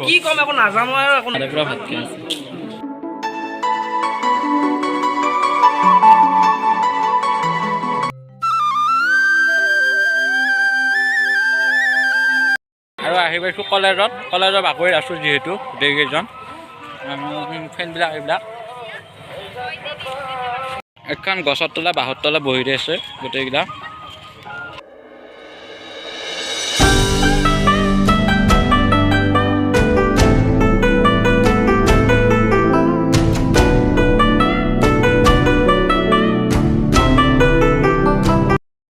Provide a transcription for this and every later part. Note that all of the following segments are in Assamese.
কি কম একো নাজানো আৰু একো পুৰা ভাত খাই আছে। আৰু আহি পাইছোঁ কলেজৰ বাকৰিত আছোঁ যিহেতু গোটেইকেইজন ফ্ৰেণ্ডবিলাক এইবিলাক এখন গছৰ তলে বাঁহৰ তলে বহি আছে গোটেইকেইটা।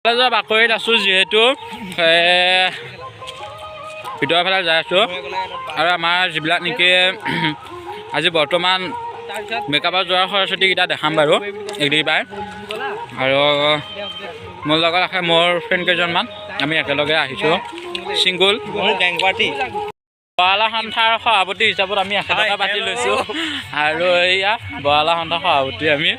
কলেজৰ বাকৰিত আছোঁ যিহেতু ভিতৰৰ ফালে যাই আছোঁ আৰু আমাৰ যিবিলাক নেকি আজি বৰ্তমান মেকআপত যোৱা সৰস্বতীকেইটা দেখাম বাৰু এইকেইবাৰ। আৰু মোৰ লগত আছে মোৰ ফ্ৰেণ্ড কেইজনমান, আমি একেলগে আহিছোঁ ছিংগুল বৰালা সন্থাৰ সভাপতি হিচাপত আমি একেলগে পাতি লৈছোঁ। আৰু এয়া বৰালা সন্থাৰ সভাপতি আমি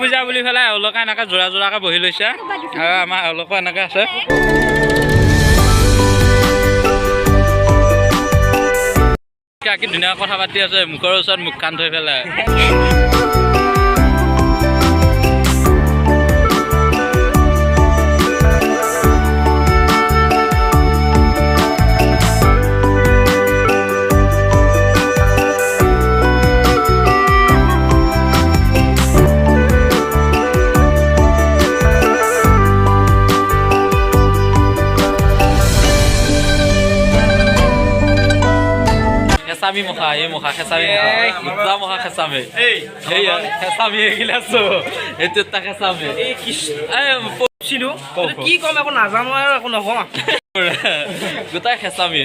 পূজা বুলি পেলাই এওঁলোকে এনেকৈ যোৰা যোৰাকৈ বহি লৈছে আৰু আমাৰ এওঁলোকো এনেকৈ আছে। কি ধুনীয়া কথা পাতি আছে মুখৰ ওচৰত মুখখন থৈ পেলাই। Kesami muka, ya muka kesami, muka muka kesami. Kesami gila itu tak kesami. পঢ়িছিলোঁ কি কম একো নাজানো আৰু একো নকওঁ। গোটাই kesami.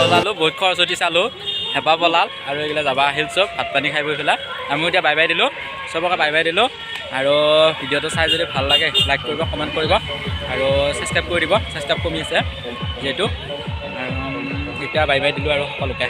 ওলালোঁ বহুত খৰচতি চালোঁ হেঁপাহ পলাল আৰু এইগিলা যাবা আহিল চব ভাত পানী খাই বৈ পেলাই আমি এতিয়া বাই বাই দিলোঁ চবকে বাই বাই দিলোঁ। আৰু ভিডিঅ'টো চাই যদি ভাল লাগে লাইক কৰিব কমেণ্ট কৰিব আৰু ছাবস্ক্ৰাইব কৰি দিব, ছাবস্ক্ৰাইব কমি আছে যিহেতু। এতিয়া বাই বাই দিলোঁ আৰু সকলোকে।